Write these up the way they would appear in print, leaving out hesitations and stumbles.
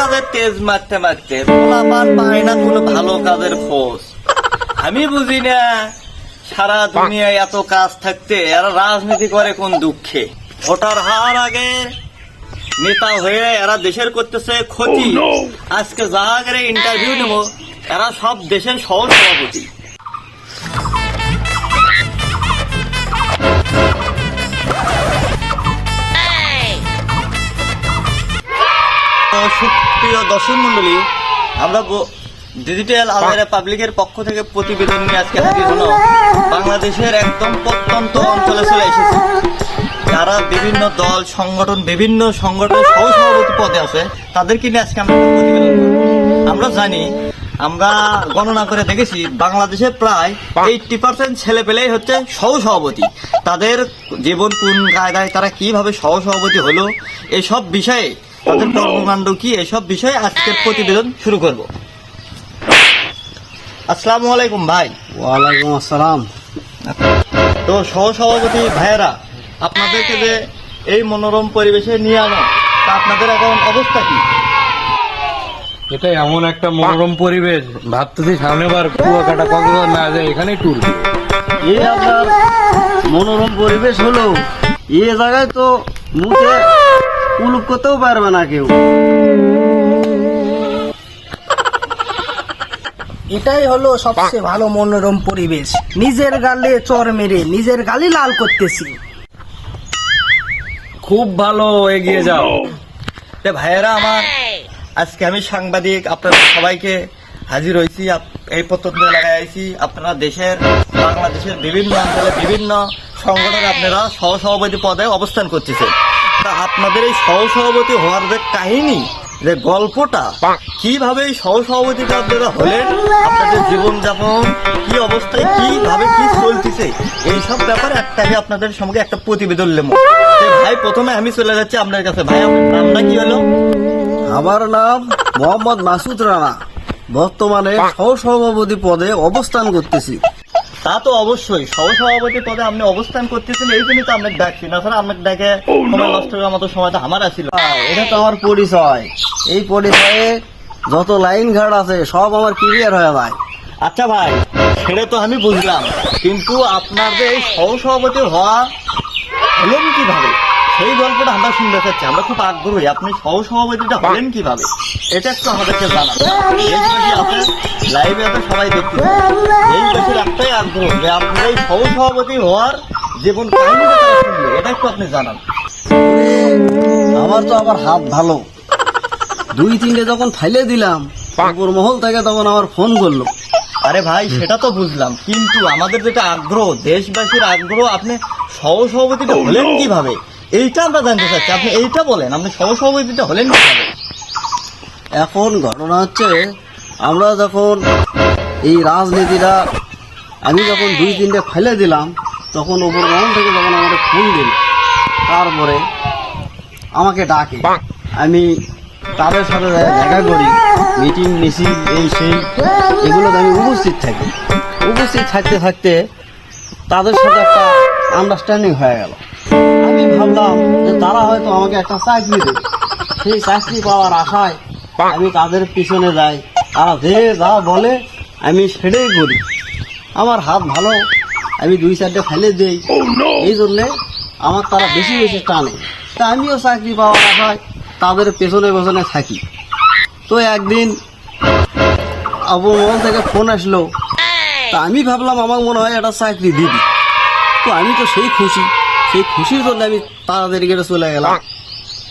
কাজের তেজ মারতে মারতে পোলাপান পায় না কোনো ভালো কাজের খোঁজ। আমি বুঝি না সারা দুনিয়ায় এত কাজ থাকতে এরা রাজনীতি করে কোন দুঃখে। ভোটার হওয়ার আগে নেতা হয়ে এরা দেশের করতেছে ক্ষতি। আজকে যারা ইন্টারভিউ নেব এরা সব দেশের সহ সভাপতি। সুপ্রিয় দর্শক মন্ডলী, আমরা ডিজিটাল আলহারা পাবলিকের পক্ষ থেকে প্রতিবেদন নিয়ে আজকে হাজির হলো। বাংলাদেশের একদম প্রত্যন্ত অঞ্চলে চলে এসেছে যারা বিভিন্ন দল সংগঠন বিভিন্ন সংগঠনের সহসভাপতি পদে আছে, তাদেরকে নিয়ে আজকে আমরা প্রতিবেদন করব। আমরা জানি, আমরা গণনা করে দেখেছি বাংলাদেশে প্রায় 80% ছেলে পেলেই হচ্ছে সহসভাপতি। তাদের জীবন কোন কায়দায়, তারা কিভাবে সহসভাপতি হলো, এসব বিষয়ে তাদের কর্মকাণ্ড কি, এসব বিষয়ে আজকের প্রতিবেদন শুরু করব। আসসালামু আলাইকুম ভাই। ওয়ালাইকুম আসসালাম। তো সহসভাপতি ভাইয়েরা, আপনাদেরকে যে এই মনোরম পরিবেশে নিয়ে আনো, তা আপনাদের এখন অবস্থা কি? এটা এমন একটা মনোরম পরিবেশ, ভাবতেছি সামনেবার কুয়াকাটা কক্সবাজার না যায় এখানেই ট্যুর দিব। এই আপনার মনোরম পরিবেশ হলো, এই জায়গায় তো মুখে কুলুপ করতেও পারবে না কেউ। এটাই হলো সবচেয়ে ভালো মনোরম পরিবেশ। নিজের গালে চর মেরে নিজের গালি লাল করতেছি। খুব ভালো, এগিয়ে যাও। ভাইয়েরা আমার, আজকে আমি সাংবাদিক, আপনাদের সবাইকে হাজির হয়েছি, এই প্রত্যন্ত এলাকায় আইছি। আপনারা দেশের বাংলাদেশের বিভিন্ন অঞ্চলে বিভিন্ন সংগঠনে আপনারা সহসভাপতি পদে অবস্থান করতেছেন। তা আপনাদের এই সহসভাপতি হওয়ার যে কাহিনী, যে গল্পটা, কিভাবে এই সহসভাপতিটা আপনারা হলেন, আপনাদের জীবনযাপন কি অবস্থায়, কিভাবে কি চলতেছে, এইসব ব্যাপারে আমি আপনাদের সঙ্গে একটা প্রতিবেদন নেবো। ভাই প্রথমে আমি চলে যাচ্ছি আপনার কাছে। ভাই আমার নামটা কি হলো? আমার নাম মোহাম্মদ মাসুদ রানা, বর্তমানে সহসভাপতি পদে অবস্থান করতেছি। তা তো অবশ্যই সহসভাপতি পদে আপনি অবস্থান করতেছেন, এই জন্যই তো আপনাকে ডাকছি, না স্যার আপনাকে ডাকে সময় নষ্ট করার মতো সময় তো আমার ছিল। এটা তো আমার পরিচয়। এই পরিচয়ে যত লাইন ঘাট আছে সব আমার ক্লিয়ার হয়ে যায়। আচ্ছা ভাই, সেটা তো আমি বুঝলাম, কিন্তু আপনার যে এই সহসভাপতি হওয়া হলেন কিভাবে, সেই গল্পটা আমরা শুনতে চাচ্ছি। আমরা খুব আগ্রহী, আপনি সহসভাপতিটা হলেন কিভাবে, এটা একটু আমাদেরকে জানান। লাইভে আছে সবাই দেখতে, এই দেশের একটাই আগ্রহ যে আপনার এই সহসভাপতি হওয়ার জীবন কাহিনীটা তারা শুনবে, এটা একটু আপনি জানান। আমার তো আবার হাত ভালো, 2-3টে যখন ফাইলে দিলাম, উপর মহল থেকে তখন আমার ফোন করলো। আরে ভাই সেটা তো বুঝলাম, কিন্তু আমাদের যেটা আগ্রহ, দেশবাসীর আগ্রহ, আপনি সহসভাপতিটা হলেন কিভাবে, এইটা আমরা জানতে চাচ্ছি। আপনি এইটা বলেন, আপনি সহসভাপতিটা হলেন কিভাবে? এখন ঘটনা হচ্ছে, আমরা যখন এই রাজনীতিটা আমি যখন 2-3টে ফেলে দিলাম, তখন ওপর মহল থেকে যখন আমাকে ফোন দিল, তারপরে আমাকে ডাকে, আমি তাদের সাথে দেখা করি, মিটিং মিছিল এই সেই এগুলোতে আমি উপস্থিত থাকি। উপস্থিত থাকতে থাকতে তাদের সাথে একটা আন্ডারস্ট্যান্ডিং হয়ে গেল। আমি ভাবলাম যে তারা হয়তো আমাকে একটা চাকরি দেবে, সেই চাকরি পাওয়ার আশায় আমি তাদের পিছনে যাই। তারা যে যা বলে আমি সেটাই করি। আমার হাত ভালো, আমি 2-4টে ফেলে দিই, এই জন্যে আমার তারা বেশি বেশি টানে। তা আমিও চাকরি পাওয়ার আশায় তাদের পেছনে পেছনে থাকি। তো একদিন অবমহল থেকে ফোন আসলো, তা আমি ভাবলাম আমার মনে হয় একটা চাকরি দিবি। তো আমি তো সেই খুশির জন্য আমি তাড়াতাড়ি কেটে চলে গেলাম।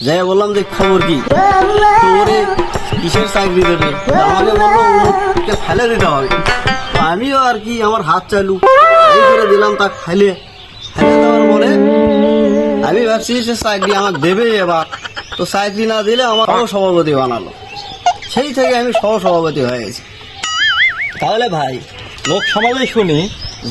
যাই বললাম যে খবর কি, তো ওরে কিসের চাকরি দেবে, আমাকে বললো ওকে ফেলে দিতে হবে। তো আমিও আর কি আমার হাত চালু এই করে দিলাম, তা ফেলে দেওয়ার পরে আমি ভাবছি সে চাকরি আমাকে দেবে এবার। তো চাকরি না দিলে আমার সভাপতি বানালো, সেই থেকে আমি সহসভাপতি হয়ে গেছি। তাহলে ভাই, লোক সমাজে শুনি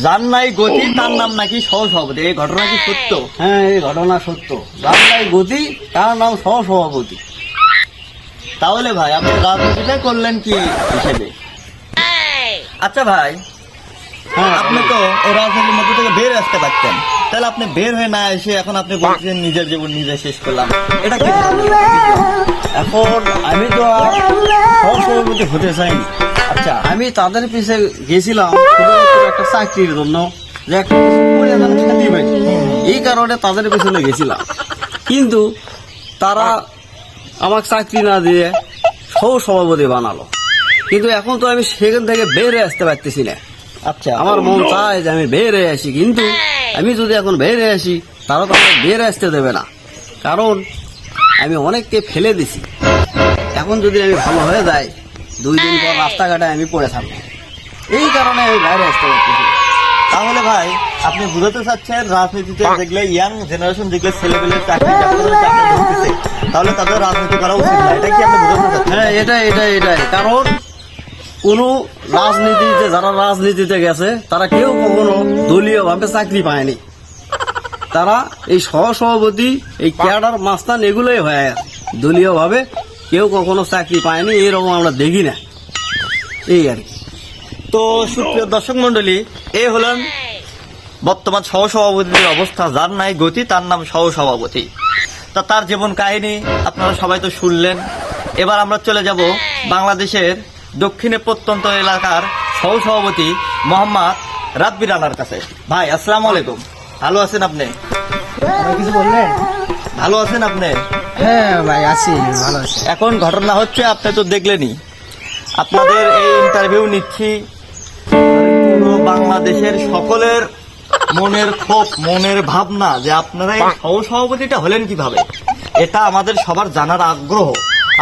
যার নাই গতি তার নাম নাকি সহসভাপতি, এই ঘটনা কি সত্য? হ্যাঁ, এই ঘটনা সত্য। যার নাই গতি তার নাম সহসভাপতি। তাহলে ভাই আপনি রাজনীতিটা করলেন কি হিসেবে? আচ্ছা ভাই, হ্যাঁ, আপনি তো এই রাজনীতির মধ্যে থেকে বের আসতে পারতেন, তাহলে আপনি বের হয়ে না এসে এখন আপনি বলছেন নিজের জীবন নিজে শেষ করলাম, এটা কি? এখন আমি তো আর সভাপতি হতে চাইনি। আচ্ছা, আমি তাদের পিছে গেছিলাম শুধুমাত্র একটা চাকরির জন্য, যে একটা কিছু করে যেন খেতে পারি, এই কারণে তাদের পিছনে গেছিলাম। কিন্তু তারা আমাকে চাকরি না দিয়ে সহ সভাপতি বানালো। কিন্তু এখন তো আমি সেখান থেকে বের হয়ে আসতে পারতেছি না। আচ্ছা, আমার মন চায় যে আমি বের হয়ে আসি, কিন্তু আমি যদি এখন বের হয়ে আসি তারা তো আমাকে বের আসতে দেবে না, কারণ আমি অনেককে ফেলে দিছি। এখন যদি আমি ভালো হয়ে যাই, 2 দিন পর রাস্তাঘাটে আমি পড়ে থাকবো, এই কারণে আমি বাইরে আসতে পারতেছি না। তাহলে ভাই আপনি বুঝাতে চাচ্ছেন রাজনীতিতে দেখলে ইয়াং জেনারেশন দেখলে ছেলেপেলে চাকরি ঢুকতেছে, তাহলে তাদের রাজনীতি করা উচিত না, এটা কি আপনি বুঝাতে চাচ্ছেন? হ্যাঁ, এটাই কারণ কোন রাজনীতিতে যারা রাজনীতিতে গেছে তারা কেউ কখনো দলীয়ভাবে চাকরি পায়নি। তারা এই সহসভাপতি, এই ক্যাডার মাস্তান এগুলোই হয়ে গেছে। দলীয়ভাবে কেউ কখনো চাকরি পায়নি, এরকম আমরা দেখি না। এই আর কি। তো সুপ্রিয় দর্শক মন্ডলী, এ হলেন বর্তমান সহসভাপতির অবস্থা। যার নাই গতি তার নাম সহসভাপতি। তা তার জীবন কাহিনী আপনারা সবাই তো শুনলেন। এবার আমরা চলে যাব বাংলাদেশের দক্ষিণে প্রত্যন্ত এলাকার সহসভাপতি মোহাম্মদ রাব্বি রানার কাছে। ভাই আসসালামু আলাইকুম, ভালো আছেন আপনি? কিছু বললেন? ভালো আছেন আপনি? হ্যাঁ ভাই, আছি, ভালো আছি। এখন ঘটনা হচ্ছে, আপনি তো দেখলেনই, আপনাদের এই ইন্টারভিউ নিচ্ছি, পুরো বাংলাদেশের সকলের মনের ক্ষোভ, মনের ভাবনা যে আপনারা এই সহসভাপতিটা হলেন কিভাবে, এটা আমাদের সবার জানার আগ্রহ।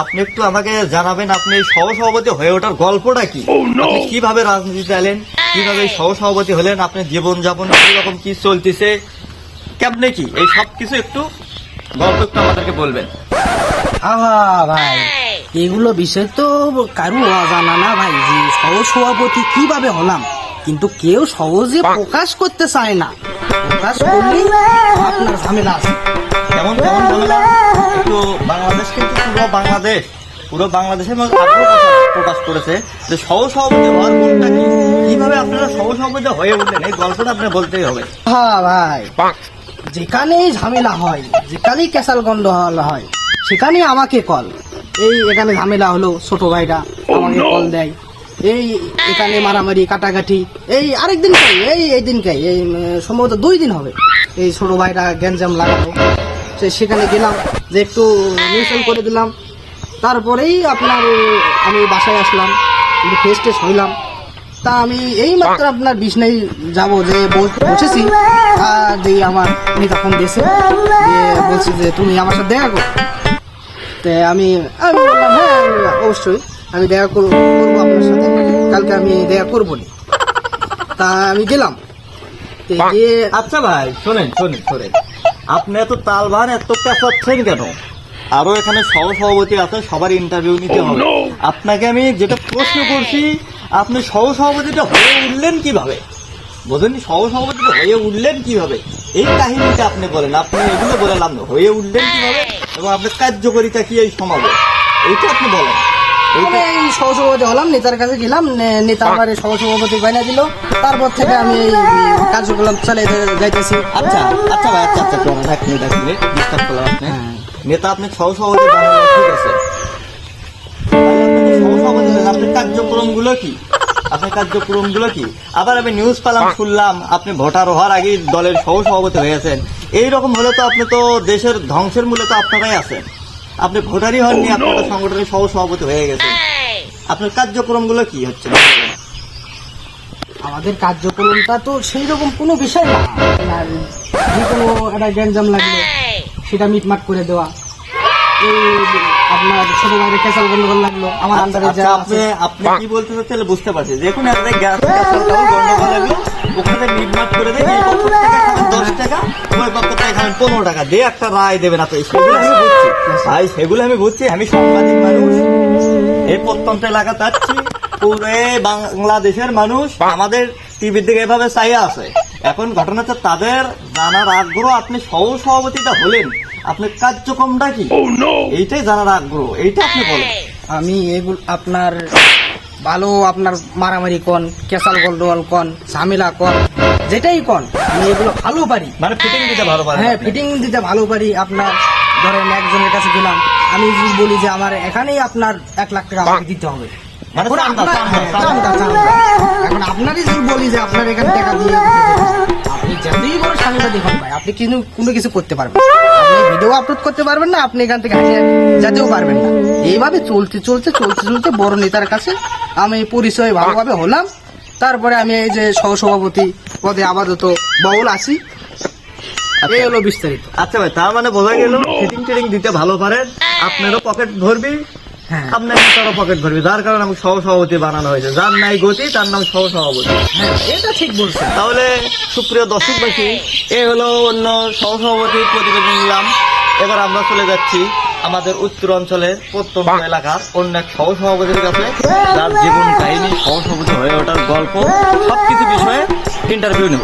আপনি একটু আমাকে জানাবেন, আপনি এই সহসভাপতি হয়ে ওঠার গল্পটা কি, আপনি কিভাবে রাজনীতিতে এলেন, কিভাবে এই সহসভাপতি হলেন, আপনার জীবনযাপন কিরকম কি চলতেছে, কেমনে কি, এই সব কিছু একটু গল্প একটু আমাদেরকে বলবেন। আহা ভাই, এগুলো বিষয় তো কারু অজানা না ভাই, যে সহসভাপতি কিভাবে হলাম, কিন্তু কেউ সহজে প্রকাশ করতে চায় না। প্রকাশ করলেই আপনার ঝামেলা আছে। কেমন কেমন ঝামেলা, একটু বাংলাদেশ কিন্তু পুরো বাংলাদেশের মধ্যে আগ্রহ প্রকাশ করেছে যে সহসভাপতি হওয়ার গুণটা কি, কিভাবে আপনারা সহসভাপতি হয়ে উঠলেন, এই গল্পটা আপনি বলতেই হবে। হ্যাঁ ভাই, যেখানেই ঝামেলা হয়, যেখানেই ক্যাসাল গন্ধ হয়, সেখানেই আমাকে কল। এই এখানে ঝামেলা হলো, ছোট ভাইরা আমাকে কল দেয়। এই এখানে মারামারি কাটাকাটি, এই আরেকদিন খাই, এই দিন খাই, এই সম্ভবত 2 দিন হবে, এই ছোট ভাইরা গ্যাঞ্জাম লাগালো। সেখানে গেলাম, যে একটু নিউট্রাল করে দিলাম। তারপরেই আপনার আমি বাসায় আসলাম, একটু ফ্রেশ ট্রেশ হইলাম। তা আমি এই মাত্র আপনার বিছনায় যাব, যে বসেছি, আর যে আমার নেতা ফোন দিয়েছে, বলছে যে তুমি আমার সাথে দেখা করো। তো আমি বললাম হ্যাঁ অবশ্যই আমি দেখা করবো আপনার সাথে, কালকে আমি দেখা করবো নি। তা আমি গেলাম। তো গিয়ে আচ্ছা ভাই, শোনেন, আপনি এত তালবান এত পেঁচাচ্ছেন কেন? আরো এখানে সহসভাপতি আছে, সবার ইন্টারভিউ নিতে হবে। আপনাকে আমি যেটা প্রশ্ন করছি, আপনি সহসভাপতিটা হয়ে উঠলেন কিভাবে, বোঝেন? সহসভাপতিটা হয়ে উঠলেন কিভাবে, এই কাহিনীটা আপনি বলেন। আপনি এগুলো বললাম না, হয়ে উঠলেন কিভাবে এবং আপনার কার্যকরিতা কি এই সমাজে, এইটা আপনি বলেন। আমি এই সহসভাপতি হলাম, নেতার কাছে গেলাম, নেতা আমার এই সহসভাপতি বানিয়ে দিল। তারপর থেকে আমি এই কার্যক্রম চালিয়ে যাইতেছি। আচ্ছা ভাই, আচ্ছা করেন, এক মিনিট ডিস্টার্ব করলাম আপনি। নেতা আপনি সহসভাপতি বানালেন, ঠিক আছে, সহসভাপতি হলেন, আপনার কার্যক্রমগুলো কি? আবার আমি নিউজ পেলাম, শুনলাম আপনি ভোটার হওয়ার আগে দলের সহসভাপতি হয়েছেন। এইরকম হলে তো আপনি তো দেশের ধ্বংসের মূলে তো আপনারাই আছেন। আপনি ভোটারই হননি, আপনি তো সংগঠনের সহসভাপতি হয়ে গেছেন। আপনার কার্যক্রমগুলো কি হচ্ছে? আমাদের কার্যক্রমটা তো সেই রকম কোনো বিষয় না, আপনার যে কোনো একটা গ্যাঞ্জাম লাগলো সেটা মিটমাট করে দেওয়া। এই আপনার ছোট ভাইয়ের ক্যাসাল গন্ডগোল লাগলো, আমার আন্ডারে যা আছে। আপনি কি বলতে চাচ্ছেন বুঝতে পারছি, দেখুন একটা গ্যাস গন্ডগোল লাগলো, ওখানে মিটমাট করে দেয়, এই পক্ষ থেকে খাবেন 10 টাকা, ওই পক্ষ থেকে খাবেন 15 টাকা দিয়ে একটা রায় দেবেন। আপনি সেগুলো আমি বুঝছি ভাই, সেগুলো আমি বুঝছি। আমি সাংবাদিক মানুষ, এই প্রত্যন্ত এলাকা যাচ্ছি, পুরো বাংলাদেশের মানুষ আমাদের টিভির দিকে এভাবে চাইয়া আছে। এখন ঘটনাটা তাদের জানার আগ্রহ, আপনি সহসভাপতিটা হলেন, আপনার কার্যক্রমটা কি, এইটাই জানার আগ্রহ, এইটা আপনি বলেন। আমি এগুলো আপনার ভালো, আপনার মারামারি কন, ক্যাসাল গন্ডগোল কন, ঝামেলা কন, যেটাই কন, আমি এগুলো ভালো পারি। মানে ফিটিং দিতে ভালো পারেন? হ্যাঁ, ফিটিং দিতে ভালো পারি। আপনার ধরেন একজনের কাছে গেলাম, আমি যদি বলি যে আমার এখানেই আপনার 1 লাখ টাকা আমাকে দিতে হবে, মানে এখন চান্দা, চান্দা, চান্দা, চান্দা। এখন আপনারই যদি বলি যে আপনার এখানে টাকা দিয়ে আপনি যতই বড় সাংবাদিক হন ভাই, আপনি কিন্তু কোনো কিছু করতে পারবেন না। আপনি ভিডিও আপলোড করতে পারবেন না, আপনি এখান থেকে হারিয়ে যেতেও পারবেন না। এইভাবে চলতে চলতে চলতে চলতে বড় নেতার কাছে আমি পরিচয় ভালোভাবে হলাম। তারপরে আমি এই যে সহসভাপতি পদে আপাতত বহল আছি। এই হলো বিস্তারিত। আচ্ছা ভাই, তার মানে বোঝা গেল ফিটিং টিটিং দিতে ভালো পারেন, আপনারও পকেট ভরবি, হ্যাঁ আপনার তারও পকেট ভরবি, যার কারণে আমাকে সহসভাপতি বানানো হয়েছে। যার নাই গতি তার নাম সহসভাপতি। হ্যাঁ, এটা ঠিক বলছেন। তাহলে সুপ্রিয় দর্শকবাসী, এ হলো অন্য সহসভাপতির প্রতিবেদন নিলাম। এবার আমরা চলে যাচ্ছি আমাদের উত্তর অঞ্চলের প্রত্যন্ত এলাকার অন্য এক সহসভাপতির কাছে, যার জীবন কাহিনী, সহসভাপতি হয়ে ওঠার গল্প, সবকিছু বিষয়ে ইন্টারভিউ নেব।